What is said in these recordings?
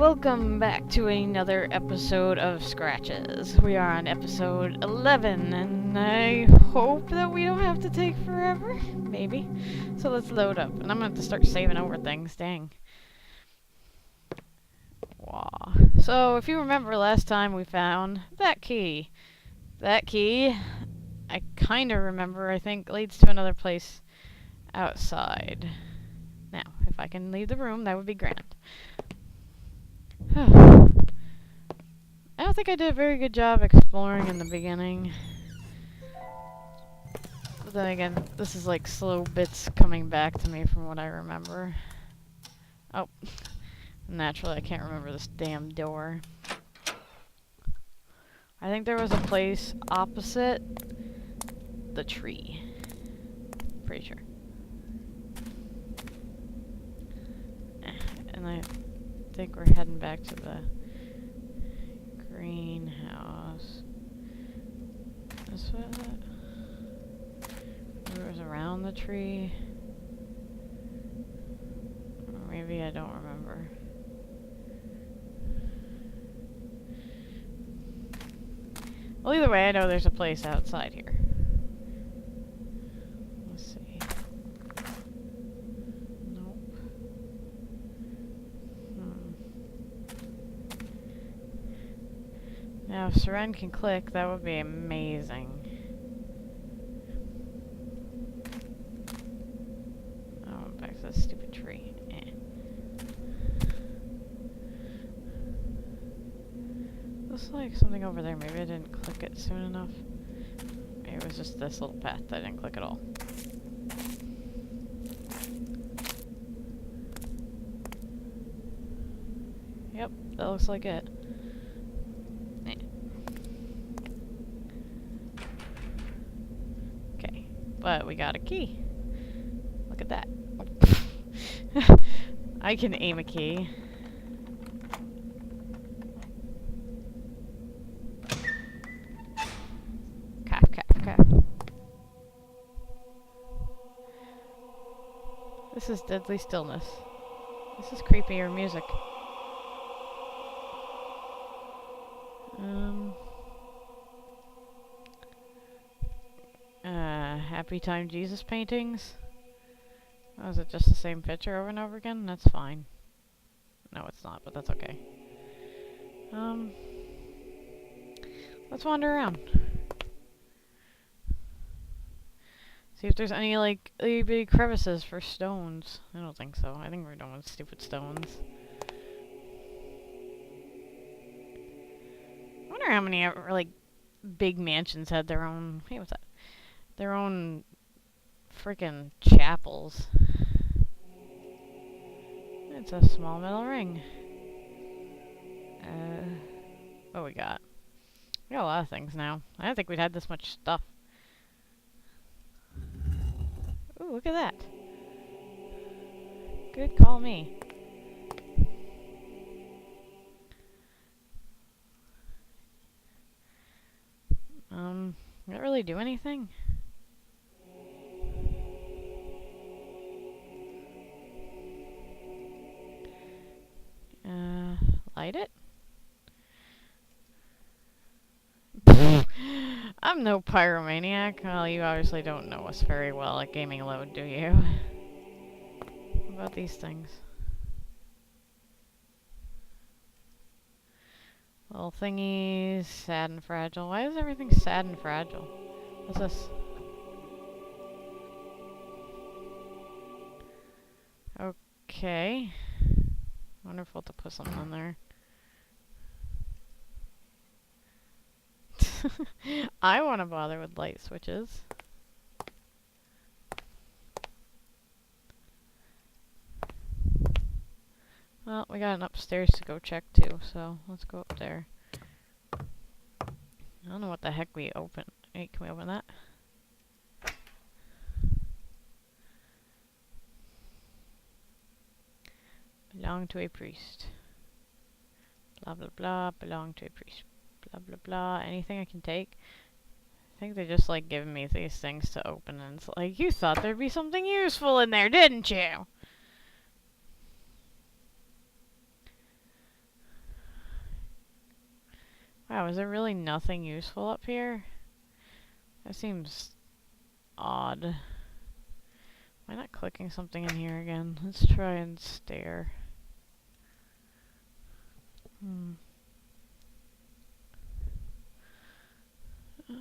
Welcome back to another episode of Scratches. We are on episode 11, and I hope that we don't have to take forever. Maybe. So let's load up. And I'm going to have to start saving over things. Dang. Wow. So if you remember last time we found that key. That key, I kind of remember, I think, leads to another place outside. Now, if I can leave the room, that would be grand. I don't think I did a very good job exploring in the beginning. But then again, this is like slow bits coming back to me from what I remember. Oh, naturally I can't remember this damn door. I think there was a place opposite the tree. Pretty sure. And I think we're heading back to the greenhouse. This was it? It was around the tree. Or maybe I don't remember. Well, either way, I know there's a place outside here. Let's see. Nope. Now, if Seren can click, that would be amazing. Oh, back to that stupid tree. Looks like something over there. Maybe I didn't click it soon enough. Maybe it was just this little path that I didn't click at all. Yep, that looks like it. Okay, but we got a key. Look at that. I can aim a key. Cough, cough, cough. This is deadly stillness. This is creepier music. Happy Time Jesus paintings. Oh, is it just the same picture over and over again? That's fine. No, it's not, but that's okay. Let's wander around. See if there's any, like, itty bitty crevices for stones. I don't think so. I think we're done with stupid stones. I wonder how many, like, big mansions had their own... Hey, what's that? Their own freaking chapels. It's a small metal ring. What we got? We got a lot of things now. I didn't think we'd had this much stuff. Ooh, look at that. Good call me. Did it really do anything? Light it? I'm no pyromaniac. Well, you obviously don't know us very well at Gamingload, do you? What about these things? Little thingies, sad and fragile. Why is everything sad and fragile? What's this? Okay. Wonderful to put something on there. I want to bother with light switches. Well, we got an upstairs to go check too, so let's go up there. I don't know what the heck we open. Hey, can we open that? Belong to a priest. Blah blah blah, belong to a priest. Blah blah blah. Anything I can take? I think they just like giving me these things to open, and it's like, you thought there'd be something useful in there, didn't you? Wow, is there really nothing useful up here? That seems odd. Am I not clicking something in here again? Let's try and stare. Is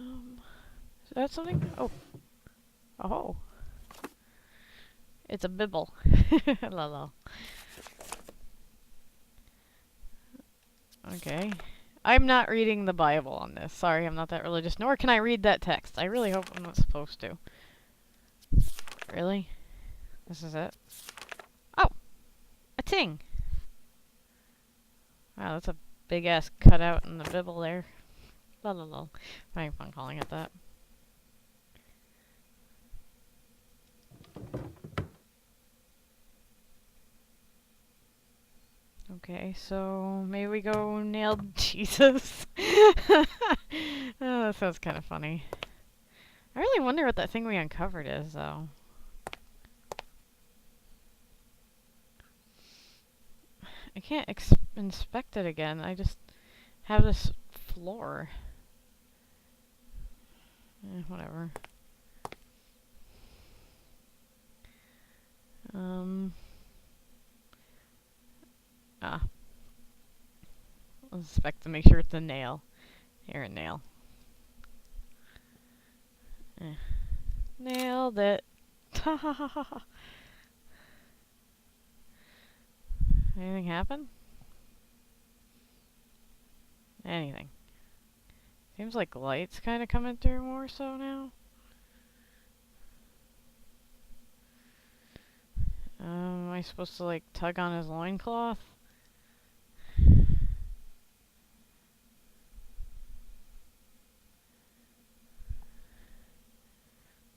that something? Oh. Oh. It's a bibble. Lol. Okay. I'm not reading the Bible on this. Sorry, I'm not that religious. Nor can I read that text. I really hope I'm not supposed to. Really? This is it? Oh! A ting! Wow, that's a big-ass cutout in the Bible there. Lol. Having fun calling it that. Okay, so maybe we go nail Jesus. Oh, that sounds kind of funny. I really wonder what that thing we uncovered is, though. I can't inspect it again. I just have this floor. Whatever. I'll inspect to make sure it's a nail. Here, a nail. Nailed it. Anything happen? Anything. Seems like light's kind of coming through more so now. Am I supposed to like tug on his loincloth?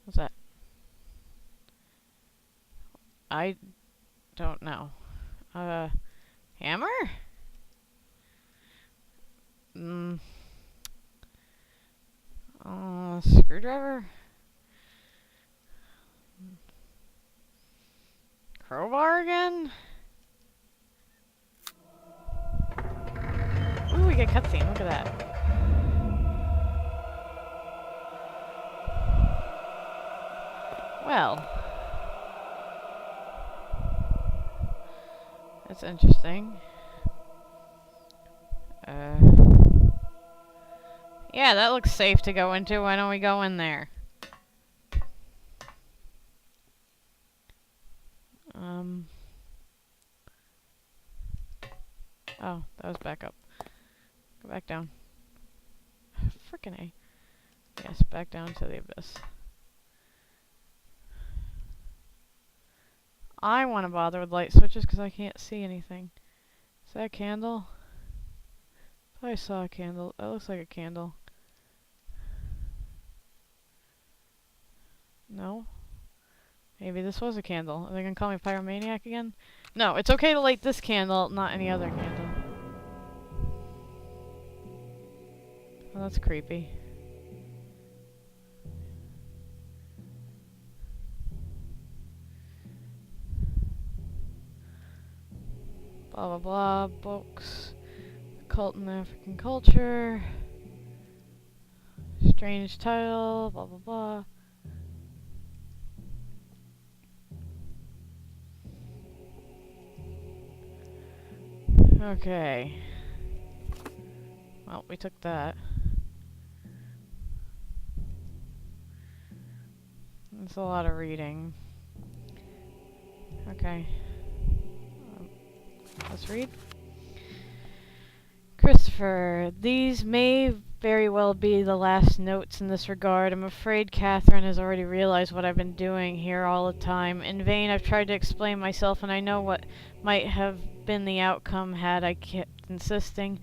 What's that? I don't know. Hammer? Screwdriver? Crowbar again? Ooh, we get cutscene. Look at that. Well. That's interesting. Yeah, that looks safe to go into. Why don't we go in there? Oh, that was back up. Go back down. Frickin' A. Yes, back down to the abyss. I want to bother with light switches because I can't see anything. Is that a candle? I thought I saw a candle. That looks like a candle. No? Maybe this was a candle. Are they gonna call me pyromaniac again? No, it's okay to light this candle, not any other candle. Oh, that's creepy. Blah blah blah, books, cult in African culture, strange title, blah blah blah. Okay. Well, we took that. That's a lot of reading. Okay. Let's read. Christopher, these may very well be the last notes in this regard. I'm afraid Catherine has already realized what I've been doing here all the time. In vain I've tried to explain myself, and I know what might have been the outcome had I kept insisting.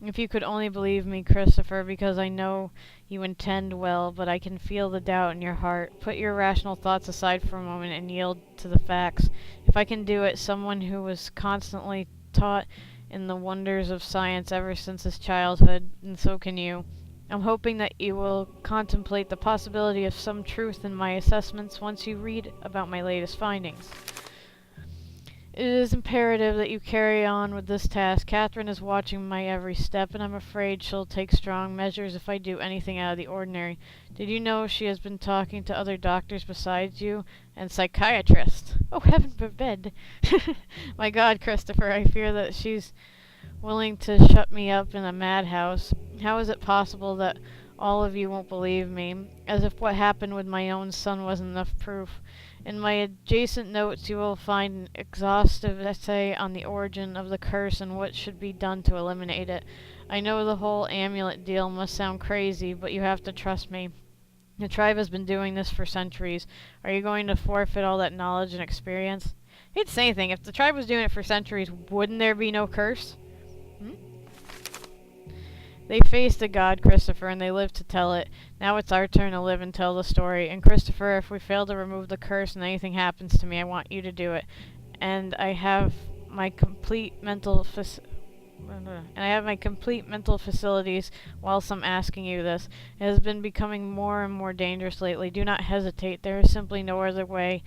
If you could only believe me, Christopher, because I know you intend well, but I can feel the doubt in your heart. Put your rational thoughts aside for a moment and yield to the facts. If I can do it, someone who was constantly taught in the wonders of science ever since his childhood, and so can you. I'm hoping that you will contemplate the possibility of some truth in my assessments once you read about my latest findings. It is imperative that you carry on with this task. Catherine is watching my every step, and I'm afraid she'll take strong measures if I do anything out of the ordinary. Did you know she has been talking to other doctors besides you? And psychiatrists? Oh, heaven forbid. My God, Christopher, I fear that she's willing to shut me up in a madhouse. How is it possible that all of you won't believe me? As if what happened with my own son wasn't enough proof. In my adjacent notes you will find an exhaustive essay on the origin of the curse and what should be done to eliminate it. I know the whole amulet deal must sound crazy, but you have to trust me. The tribe has been doing this for centuries. Are you going to forfeit all that knowledge and experience? I hate to say anything. If the tribe was doing it for centuries, wouldn't there be no curse? They faced a god, Christopher, and they lived to tell it. Now it's our turn to live and tell the story. And Christopher, if we fail to remove the curse and anything happens to me, I want you to do it. And I have my complete mental facilities whilst I'm asking you this. It has been becoming more and more dangerous lately. Do not hesitate. There is simply no other way,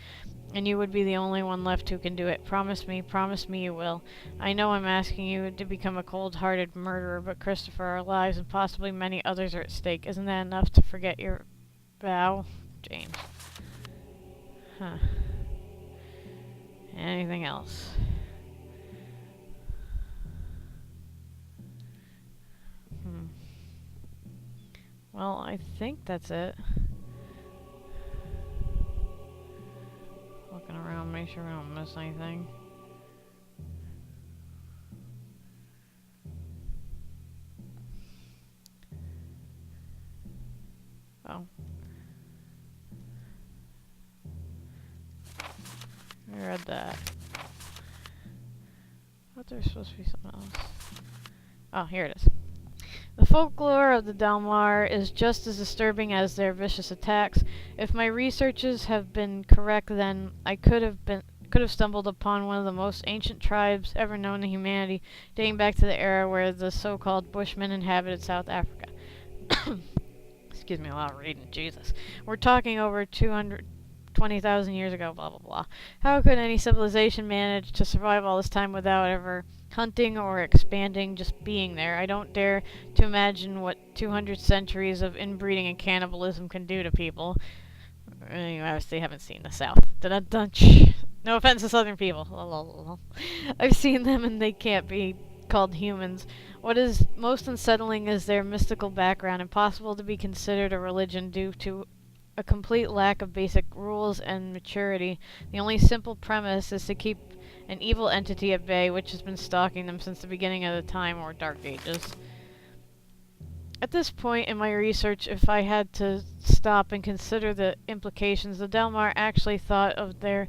and you would be the only one left who can do it. Promise me you will. I know I'm asking you to become a cold-hearted murderer, but Christopher, our lives and possibly many others are at stake. Isn't that enough to forget your vow? James. Huh. Anything else? Well, I think that's it. Looking around, make sure we don't miss anything. Oh. I read that. I thought there was supposed to be something else. Oh, here it is. The folklore of the Dalmar is just as disturbing as their vicious attacks. If my researches have been correct, then I could have stumbled upon one of the most ancient tribes ever known to humanity, dating back to the era where the so-called Bushmen inhabited South Africa. Excuse me, a lot of reading. Jesus. We're talking over 220,000 years ago, blah, blah, blah. How could any civilization manage to survive all this time without ever hunting or expanding, just being there? I don't dare to imagine what 200 centuries of inbreeding and cannibalism can do to people. You obviously haven't seen the South. No offense to Southern people. I've seen them and they can't be called humans. What is most unsettling is their mystical background, impossible to be considered a religion due to a complete lack of basic rules and maturity. The only simple premise is to keep an evil entity at bay, which has been stalking them since the beginning of the time, or Dark Ages. At this point in my research, if I had to stop and consider the implications, the Dalmar actually thought of their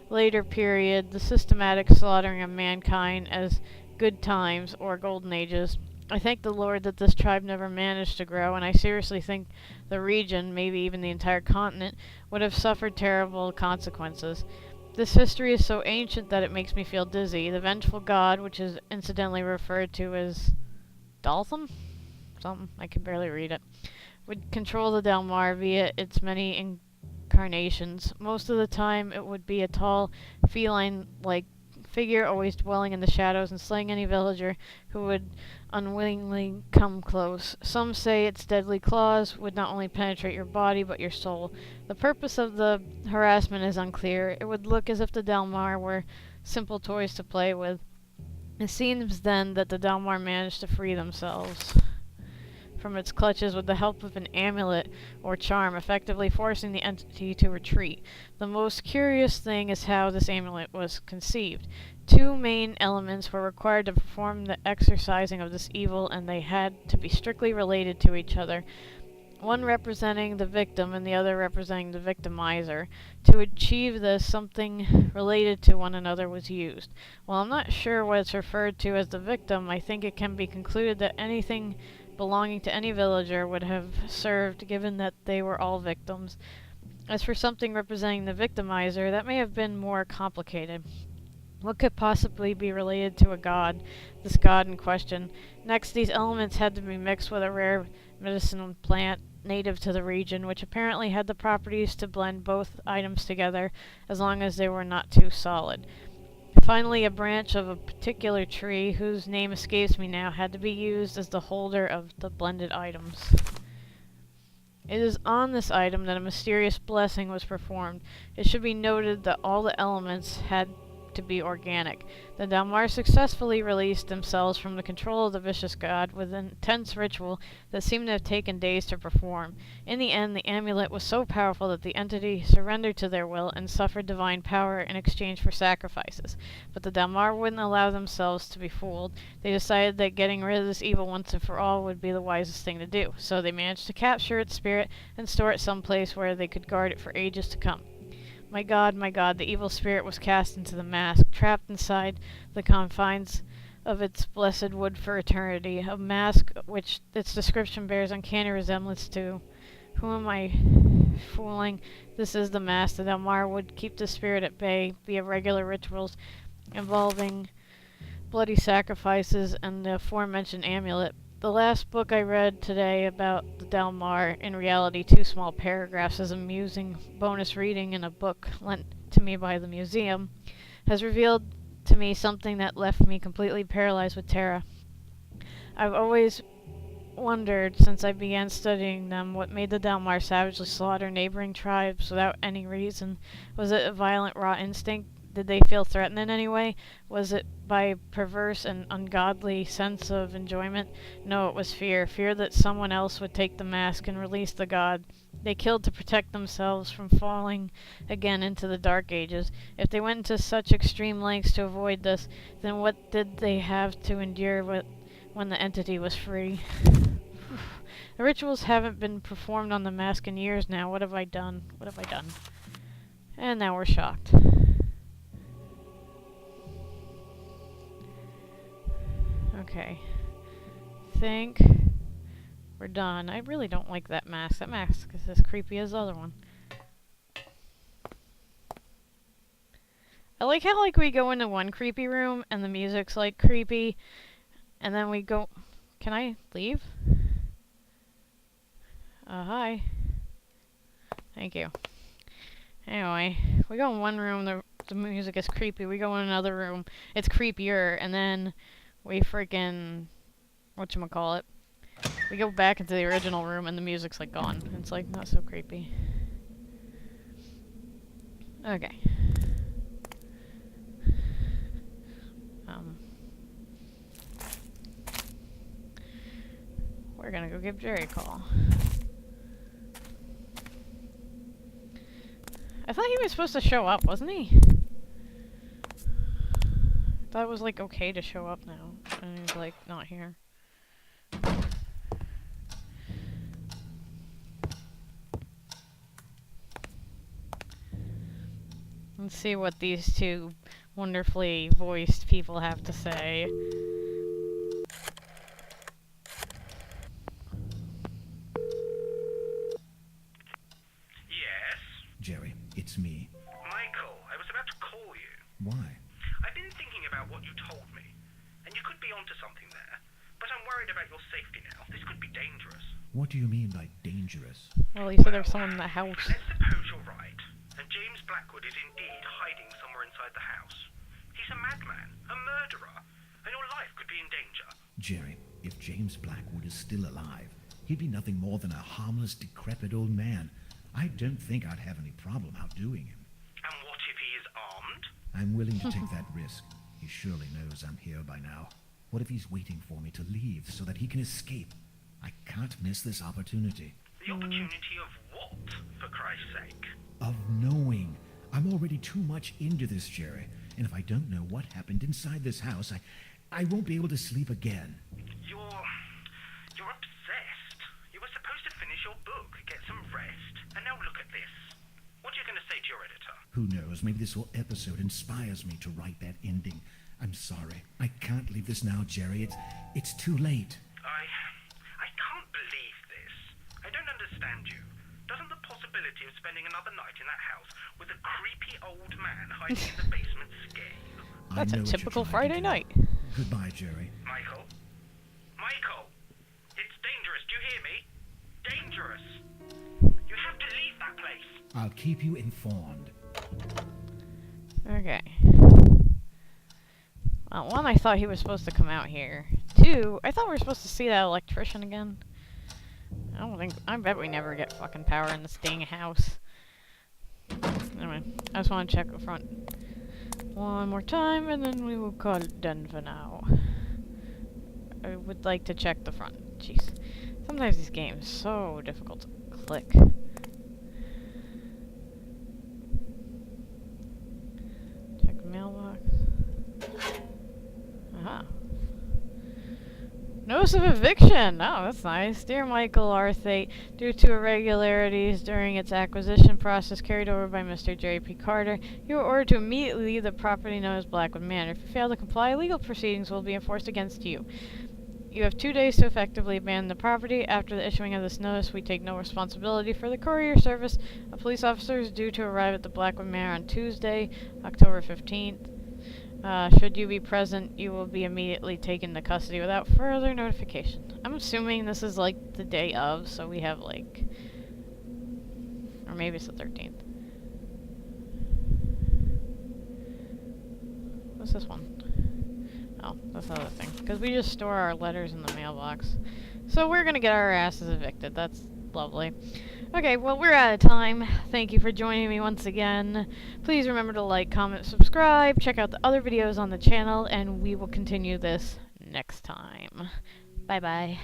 later period, the systematic slaughtering of mankind, as good times, or golden ages. I thank the Lord that this tribe never managed to grow, and I seriously think the region, maybe even the entire continent, would have suffered terrible consequences. This history is so ancient that it makes me feel dizzy. The vengeful god, which is incidentally referred to as Daltham? Something, I can barely read it, would control the Dalmar via its many incarnations. Most of the time it would be a tall, feline-like figure always dwelling in the shadows and slaying any villager who would unwillingly come close. Some say its deadly claws would not only penetrate your body but your soul. The purpose of the harassment is unclear. It would look as if the Dalmar were simple toys to play with. It seems then that the Dalmar managed to free themselves from its clutches with the help of an amulet or charm, effectively forcing the entity to retreat. The most curious thing is how this amulet was conceived. Two main elements were required to perform the exorcising of this evil, and they had to be strictly related to each other, one representing the victim and the other representing the victimizer. To achieve this, something related to one another was used. While I'm not sure what is referred to as the victim, I think it can be concluded that anything belonging to any villager would have served, given that they were all victims. As for something representing the victimizer, that may have been more complicated. What could possibly be related to a god, this god in question? Next, these elements had to be mixed with a rare medicinal plant native to the region, which apparently had the properties to blend both items together, as long as they were not too solid. Finally, a branch of a particular tree, whose name escapes me now, had to be used as the holder of the blended items. It is on this item that a mysterious blessing was performed. It should be noted that all the elements had to be organic. The Dalmar successfully released themselves from the control of the vicious god with an intense ritual that seemed to have taken days to perform. In the end, the amulet was so powerful that the entity surrendered to their will and suffered divine power in exchange for sacrifices. But the Dalmar wouldn't allow themselves to be fooled. They decided that getting rid of this evil once and for all would be the wisest thing to do. So they managed to capture its spirit and store it someplace where they could guard it for ages to come. My god, the evil spirit was cast into the mask, trapped inside the confines of its blessed wood for eternity, a mask which its description bears uncanny resemblance to. Who am I fooling? This is the mask. The Dalmar would keep the spirit at bay via regular rituals involving bloody sacrifices and the aforementioned amulet. The last book I read today about the Dalmar, in reality 2 small paragraphs as amusing bonus reading in a book lent to me by the museum, has revealed to me something that left me completely paralyzed with terror. I've always wondered, since I began studying them, what made the Dalmar savagely slaughter neighboring tribes without any reason. Was it a violent raw instinct? Did they feel threatened in any way? Was it by a perverse and ungodly sense of enjoyment? No, it was fear. Fear that someone else would take the mask and release the god. They killed to protect themselves from falling again into the Dark Ages. If they went into such extreme lengths to avoid this, then what did they have to endure when the entity was free? The rituals haven't been performed on the mask in years now. What have I done? What have I done? And now we're shocked. Okay. Think we're done. I really don't like that mask. That mask is as creepy as the other one. I like how we go into one creepy room and the music's creepy, and then we go... Can I leave? Hi. Thank you. Anyway, we go in one room, the music is creepy. We go in another room, it's creepier, and then we freaking... whatchamacallit? We go back into the original room and the music's gone. It's not so creepy. Okay. We're gonna go give Jerry a call. I thought he was supposed to show up, wasn't he? I thought it was okay to show up now. And he's not here. Let's see what these two wonderfully voiced people have to say. Yes? Jerry, it's me. Michael, I was about to call you. Why? I've been thinking about what you told me, and you could be onto something there, but I'm worried about your safety now. This could be dangerous. What do you mean by dangerous? Well, he said there was someone in the house. Let's suppose you're right, and James Blackwood is indeed hiding somewhere inside the house. He's a madman, a murderer, and your life could be in danger. Jerry, if James Blackwood is still alive, he'd be nothing more than a harmless, decrepit old man. I don't think I'd have any problem outdoing him. And what if he is armed? I'm willing to take that risk. He surely knows I'm here by now. What if he's waiting for me to leave so that he can escape? I can't miss this opportunity. The opportunity of what, for Christ's sake? Of knowing. I'm already too much into this, Jerry. And if I don't know what happened inside this house, I won't be able to sleep again. You're obsessed. You were supposed to finish your book, get some rest, and now look at this. What are you going to say to your editor? Who knows, maybe this whole episode inspires me to write that ending. I'm sorry. I can't leave this now, Jerry. It's too late. I can't believe this. I don't understand you. Doesn't the possibility of spending another night in that house with a creepy old man hiding in the basement scare you? That's a typical Friday night. Goodbye, Jerry. Michael? Michael! It's dangerous, do you hear me? Dangerous! You have to leave that place! I'll keep you informed. Okay. One, I thought he was supposed to come out here. Two, I thought we were supposed to see that electrician again. I bet we never get fucking power in this dang house. Anyway, I just want to check the front one more time, and then we will call it done for now. I would like to check the front. Jeez. Sometimes these games are so difficult to click. Check the mailbox. Aha. Notice of eviction! Oh, that's nice. Dear Michael R. due to irregularities during its acquisition process carried over by Mr. Jerry P. Carter, you are ordered to immediately leave the property known as Blackwood Manor. If you fail to comply, legal proceedings will be enforced against you. You have 2 days to effectively abandon the property. After the issuing of this notice, we take no responsibility for the courier service. A police officer is due to arrive at the Blackwood Manor on Tuesday, October 15th. Should you be present, you will be immediately taken to custody without further notification. I'm assuming this is like the day of, so we have like... Or maybe it's the 13th. What's this one? Oh, that's the other thing. Because we just store our letters in the mailbox. So we're gonna get our asses evicted. That's lovely. Okay, well, we're out of time. Thank you for joining me once again. Please remember to like, comment, subscribe, check out the other videos on the channel, and we will continue this next time. Bye-bye.